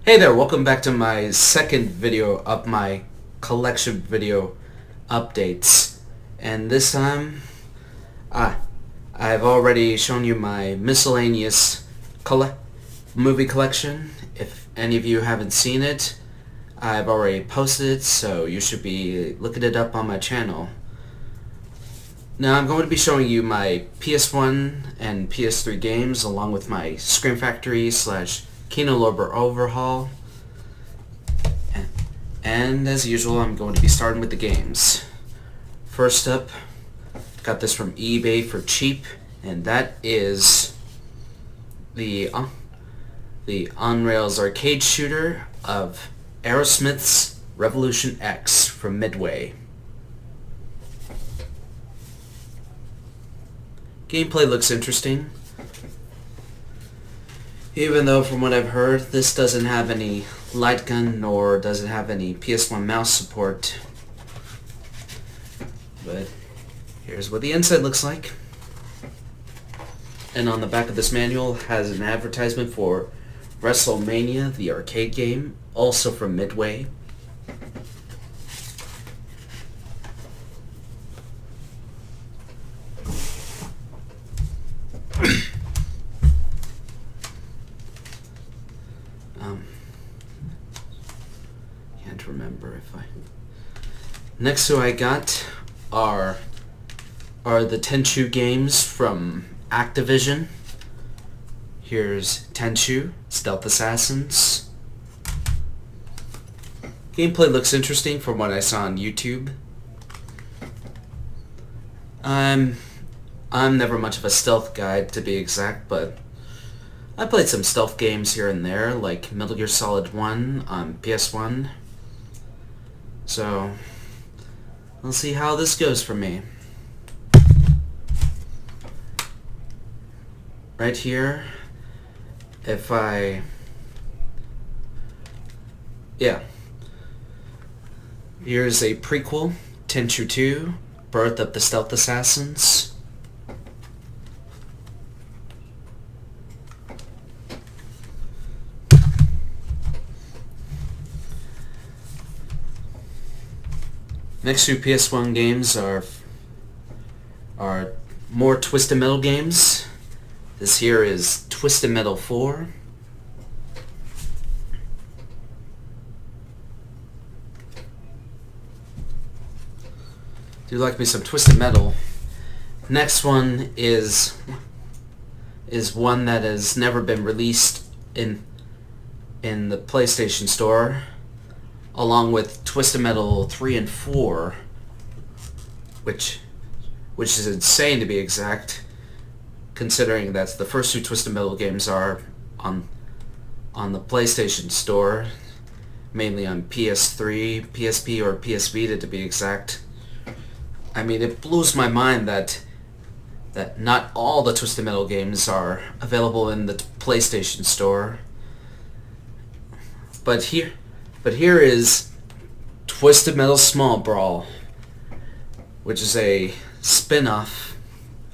Hey there, welcome back to my second video of my collection video updates. And this time, I've already shown you my miscellaneous movie collection. If any of you haven't seen it, I've already posted it, so you should be looking it up on my channel. Now I'm going to be showing you my PS1 and PS3 games along with my Scream Factory / Kino Lorber overhaul. And as usual, I'm going to be starting with the games. First up, got this from eBay for cheap, and that is the on-rails arcade shooter of Aerosmith's Revolution X from Midway. Gameplay looks interesting, even though from what I've heard this doesn't have any light gun nor does it have any PS1 mouse support. But here's what the inside looks like. And on the back of this manual has an advertisement for WrestleMania, the arcade game, also from Midway. Can't remember if I... Next who I got are the Tenchu games from Activision. Here's Tenchu, Stealth Assassins. Gameplay looks interesting from what I saw on YouTube. I'm never much of a stealth guy, to be exact, but I played some stealth games here and there, like Metal Gear Solid 1 on PS1. So, we'll see how this goes for me. Right here, if I... Yeah. Here's a prequel, Tenchu 2, Birth of the Stealth Assassins. Next two PS1 games are more Twisted Metal games. This here is Twisted Metal 4. Do like me some Twisted Metal. Next one is one that has never been released in the PlayStation Store, along with Twisted Metal 3 and 4, which is insane to be exact, considering that the first two Twisted Metal games are on the PlayStation Store, mainly on PS3, PSP, or PS Vita to be exact. I mean, it blows my mind that not all the Twisted Metal games are available in the PlayStation Store. But here is Twisted Metal Small Brawl, which is a spin-off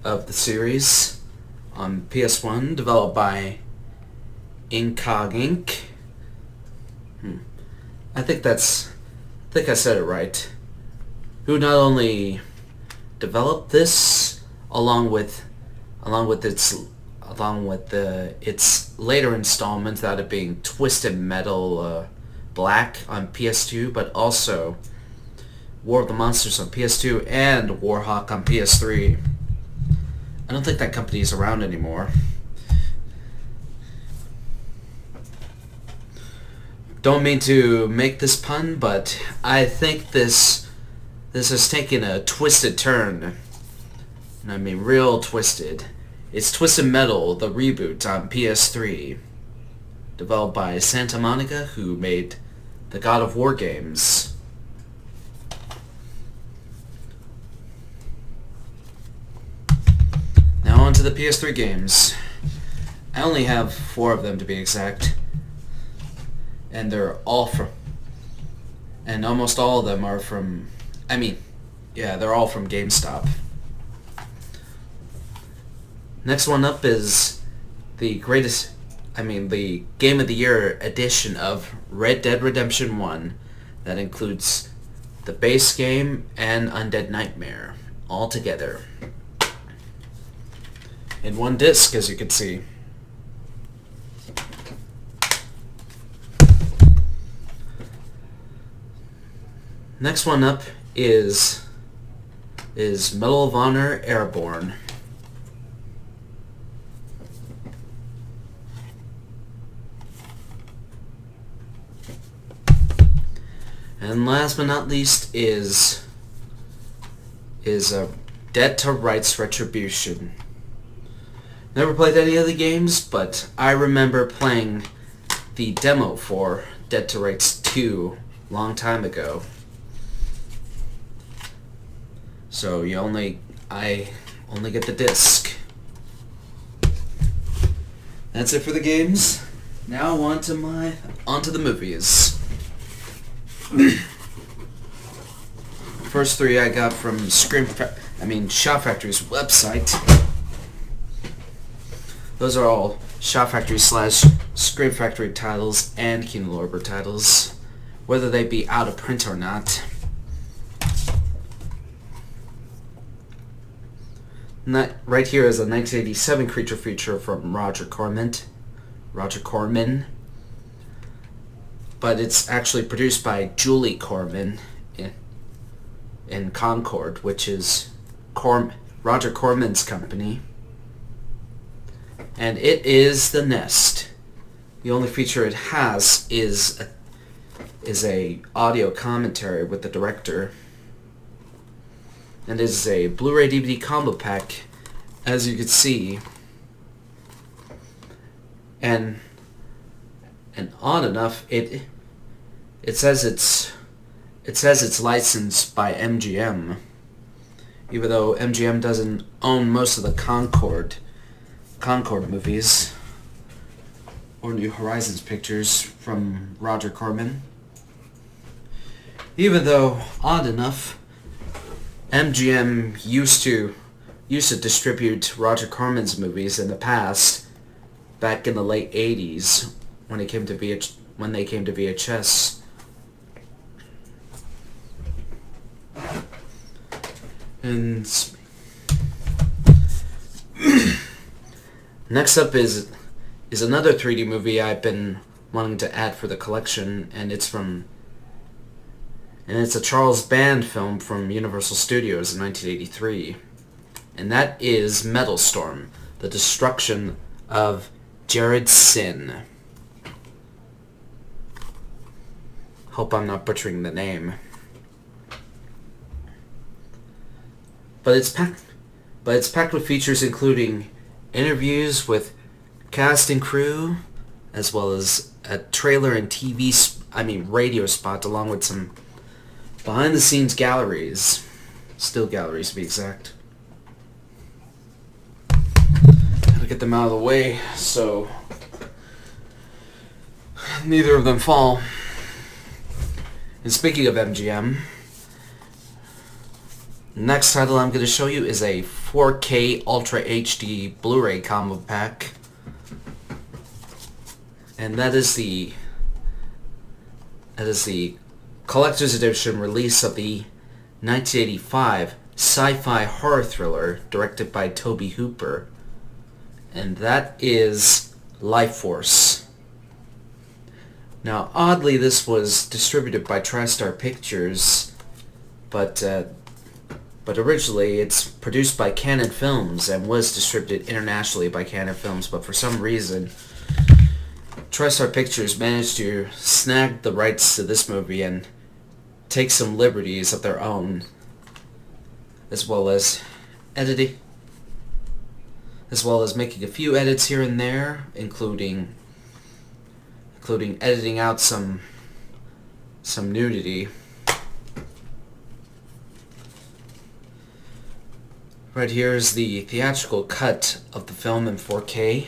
of the series on PS1, developed by Incog Inc. I think I said it right. Who not only developed this, along with its later installments, that it being Twisted Metal Black on PS2, but also War of the Monsters on PS2 and Warhawk on PS3. I don't think that company is around anymore. Don't mean to make this pun, but I think this has taken a twisted turn. And I mean real twisted. It's Twisted Metal, the reboot on PS3, developed by Santa Monica, who made the God of War games. Now on to the PS3 games. I only have 4 of them to be exact, and they're all from, and almost all of them are from, they're all from GameStop. Next one up is the greatest the Game of the Year edition of Red Dead Redemption 1 that includes the base game and Undead Nightmare all together in one disc, as you can see. Next one up is Medal of Honor Airborne. And last but not least is a Dead to Rights Retribution. Never played any of the games, but I remember playing the demo for Dead to Rights 2 long time ago. So I only get the disc. That's it for the games. Now on to the movies. First three I got from Shout Factory's website. Those are all Shout Factory / Scream Factory titles and Kino Lorber titles, whether they be out of print or not. Right here is a 1987 creature feature from Roger Corman, but it's actually produced by Julie Corman in Concord, which is Roger Corman's company, and it is The Nest. The only feature it has is a audio commentary with the director, and it is a Blu-ray DVD combo pack, as you can see, and odd enough, it says it's licensed by MGM, even though MGM doesn't own most of the Concord movies or New Horizons pictures from Roger Corman. Even though, odd enough, MGM used to distribute Roger Corman's movies in the past, back in the late 80s, when they came to VHS. And next up is another 3D movie I've been wanting to add for the collection, and it's a Charles Band film from Universal Studios in 1983, and that is Metal Storm: The Destruction of Jared Sin. Hope I'm not butchering the name. But it's packed with features including interviews with cast and crew, as well as a trailer and radio spot, along with some behind-the-scenes galleries, still galleries to be exact. Gotta get them out of the way so neither of them fall. And speaking of MGM, next title I'm going to show you is a 4K Ultra HD Blu-ray combo pack, and that is the collector's edition release of the 1985 sci-fi horror thriller directed by Tobe Hooper, and that is Life Force. Now, oddly, this was distributed by TriStar Pictures, but originally it's produced by Canon Films and was distributed internationally by Canon Films, but for some reason TriStar Pictures managed to snag the rights to this movie and take some liberties of their own, as well as making a few edits here and there, including editing out some nudity. Right here is the theatrical cut of the film in 4K,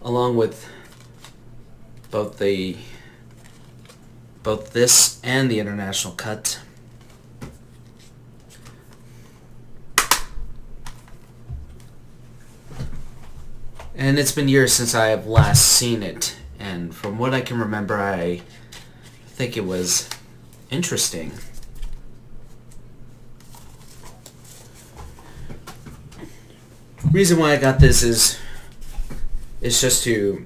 along with both this and the international cut. And it's been years since I have last seen it, and from what I can remember, I think it was interesting. Reason why I got this is just to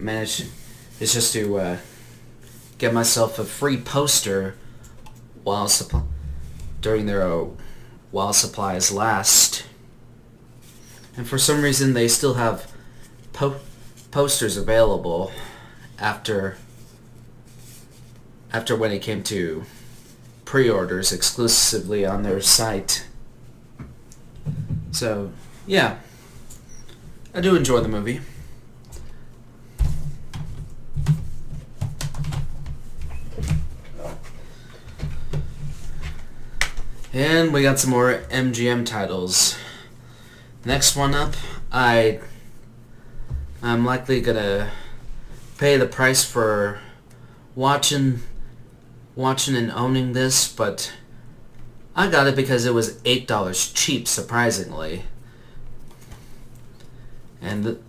get myself a free poster while supplies last. And for some reason, they still have posters available after when it came to pre-orders exclusively on their site. So, yeah. I do enjoy the movie. And we got some more MGM titles. Next one up, I'm likely gonna pay the price for watching and owning this, but I got it because it was $8 cheap, surprisingly. And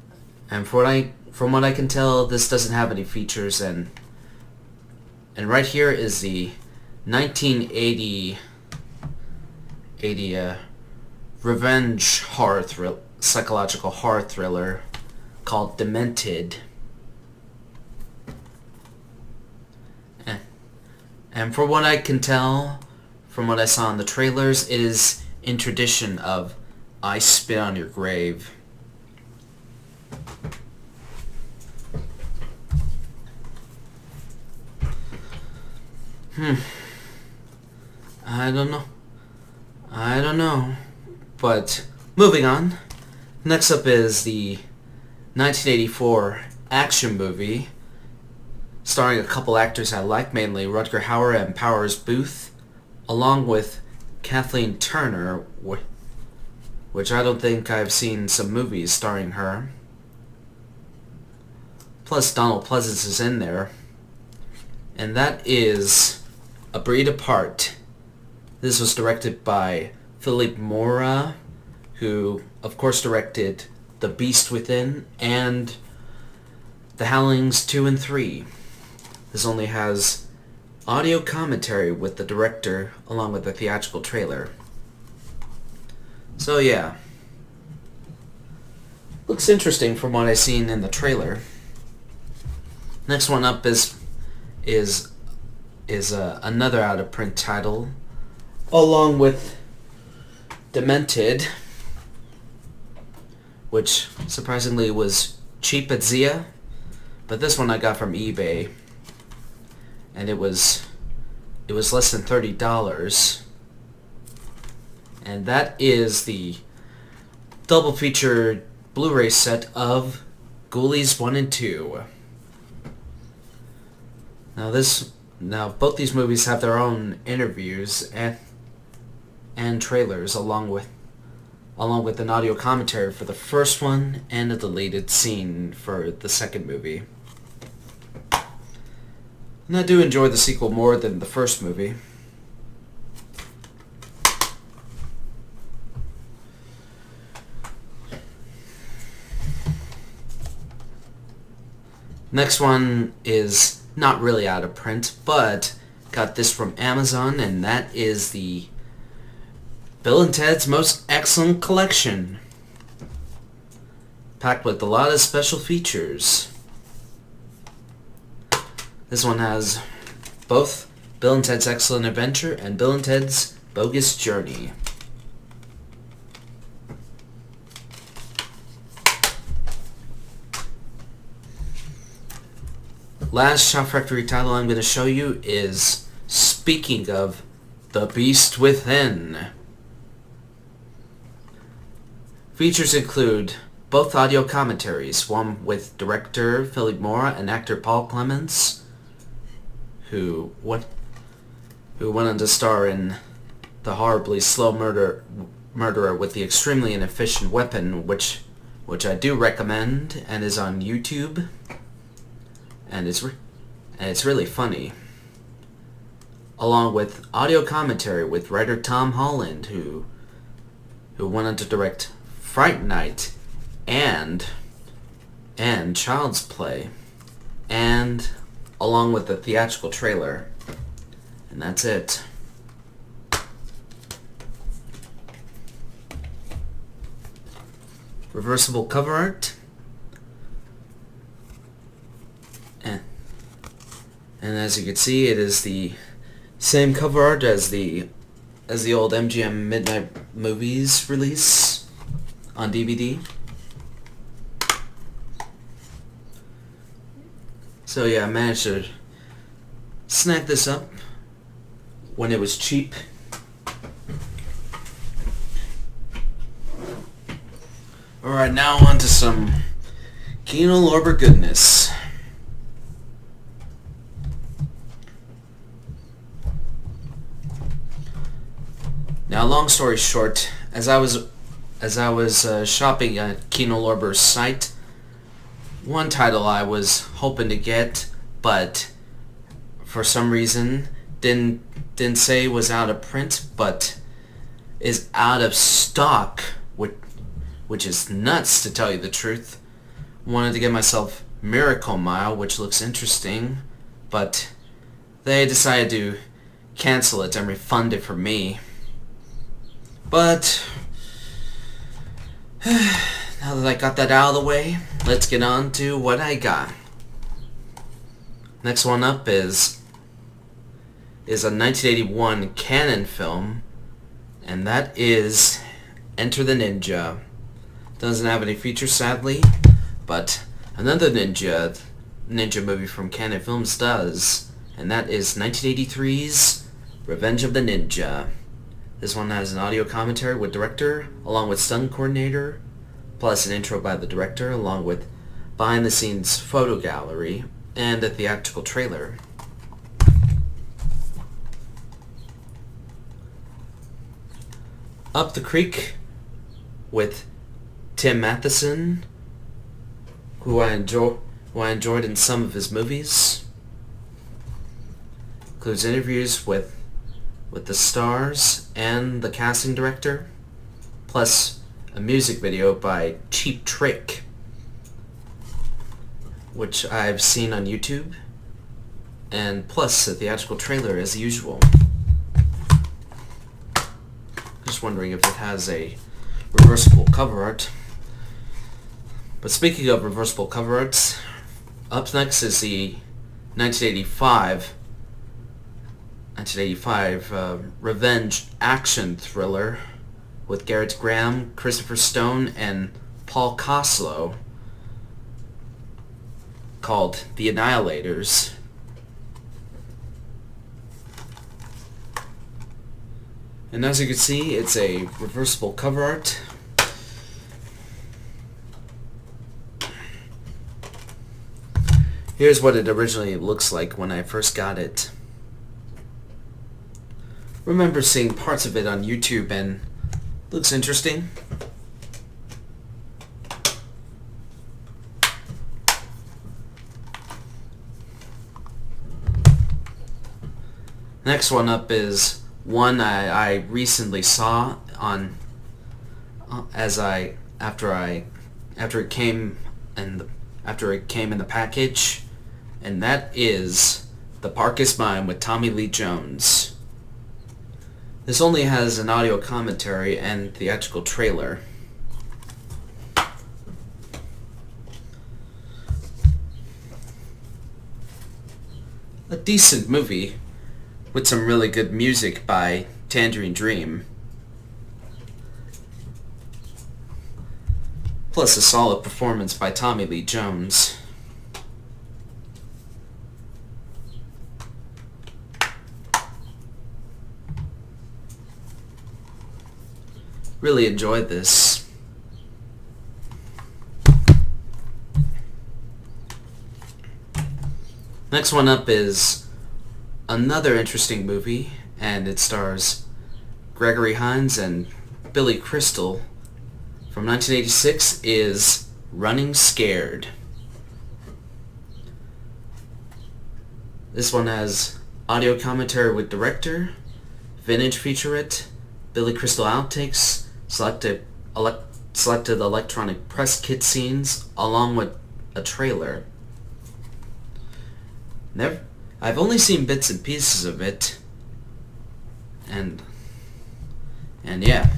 from what I can tell, this doesn't have any features, and right here is the 1980 revenge psychological horror thriller called Demented. And from what I can tell, from what I saw in the trailers, it is in tradition of I Spit on Your Grave. I don't know. But moving on. Next up is the 1984 action movie starring a couple actors I like, mainly Rutger Hauer and Powers Booth, along with Kathleen Turner, which I don't think I've seen some movies starring her. Plus Donald Pleasance is in there. And that is A Breed Apart. This was directed by Philippe Mora, who of course directed The Beast Within and The Howlings 2 and 3. This only has audio commentary with the director along with the theatrical trailer. So yeah. Looks interesting from what I've seen in the trailer. Next one up is another out-of-print title, along with Demented, which surprisingly was cheap at Zia, but this one I got from eBay, and it was less than $30, and that is the double feature Blu-ray set of Ghoulies 1 and 2. Now both these movies have their own interviews and trailers along with an audio commentary for the first one and a deleted scene for the second movie. And I do enjoy the sequel more than the first movie. Next one is not really out of print, but got this from Amazon, and that is the Bill and Ted's Most Excellent Collection, packed with a lot of special features. This one has both Bill and Ted's Excellent Adventure and Bill and Ted's Bogus Journey. Last Shop Factory title I'm going to show you is, speaking of, The Beast Within. Features include both audio commentaries, one with director Philippe Mora and actor Paul Clements, who went on to star in The Horribly Slow Murderer with the Extremely Inefficient Weapon, which I do recommend and is on YouTube. And it's really funny. Along with audio commentary with writer Tom Holland, who went on to direct Fright Night and and Child's Play, and along with the theatrical trailer. And that's it. Reversible cover art. And as you can see, it is the same cover art as the old MGM Midnight Movies release on DVD. So yeah, I managed to snag this up when it was cheap. Alright, now on to some Kino Lorber goodness. Now, long story short, as I was shopping at Kino Lorber's site, one title I was hoping to get, but for some reason didn't say was out of print, but is out of stock, which is nuts to tell you the truth. Wanted to get myself Miracle Mile, which looks interesting, but they decided to cancel it and refund it for me. But now that I got that out of the way, let's get on to what I got. Next one up is a 1981 Canon film, and that is Enter the Ninja. Doesn't have any features, sadly, but another ninja movie from Canon Films does, and that is 1983's Revenge of the Ninja. This one has an audio commentary with director, along with stunt coordinator, plus an intro by the director, along with behind-the-scenes photo gallery, and a theatrical trailer. Up the Creek with Tim Matheson, who I enjoyed in some of his movies. Includes interviews with the stars and the casting director, plus a music video by Cheap Trick, which I've seen on YouTube, and plus a theatrical trailer as usual. Just wondering if it has a reversible cover art. But speaking of reversible cover arts, up next is the 1985 revenge action thriller with Garrett Graham, Christopher Stone, and Paul Koslo, called The Annihilators. And as you can see, it's a reversible cover art. Here's what it originally looks like when I first got it. Remember seeing parts of it on YouTube and looks interesting. Next one up is one I recently saw on after it came in the package, and that is The Park Is Mine with Tommy Lee Jones. This only has an audio commentary and theatrical trailer. A decent movie with some really good music by Tangerine Dream. Plus a solid performance by Tommy Lee Jones. Really enjoyed this. Next one up is another interesting movie, and it stars Gregory Hines and Billy Crystal. From 1986 is Running Scared. This one has audio commentary with director, vintage featurette, Billy Crystal outtakes, selected electronic press kit scenes, along with a trailer. I've only seen bits and pieces of it, and yeah,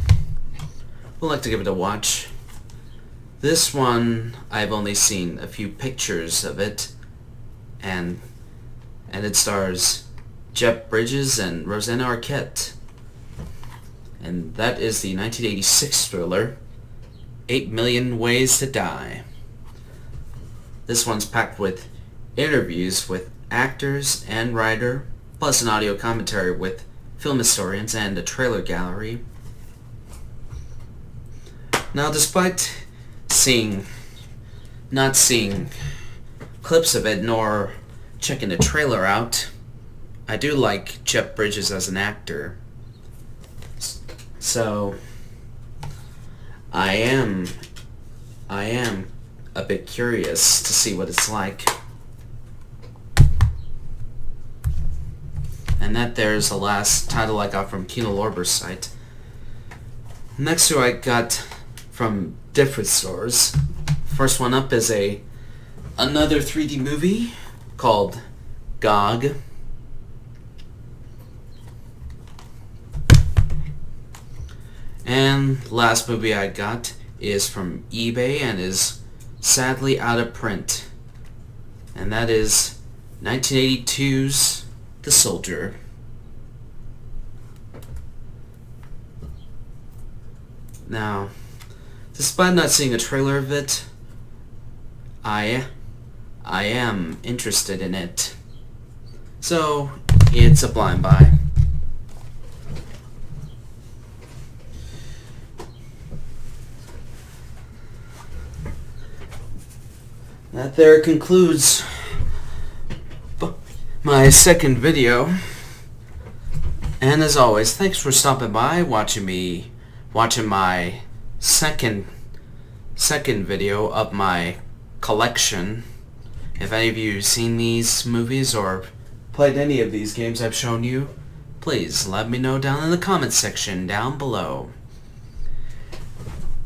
would like to give it a watch. This one, I've only seen a few pictures of it, and it stars Jeff Bridges and Rosanna Arquette. And that is the 1986 thriller, 8 Million Ways to Die. This one's packed with interviews with actors and writer, plus an audio commentary with film historians and a trailer gallery. Now, despite not seeing clips of it nor checking the trailer out, I do like Jeff Bridges as an actor. So I am a bit curious to see what it's like. And that there's the last title I got from Kino Lorber's site. Next two I got from different stores. First one up is another 3D movie called GOG. And last movie I got is from eBay and is sadly out of print. And that is 1982's The Soldier. Now, despite not seeing a trailer of it, I am interested in it. So, it's a blind buy. That there concludes my second video. And as always, thanks for stopping by, watching my second video of my collection. If any of you have seen these movies or played any of these games I've shown you, please let me know down in the comments section down below.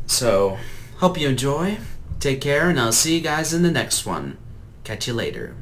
So, hope you enjoy. Take care, and I'll see you guys in the next one. Catch you later.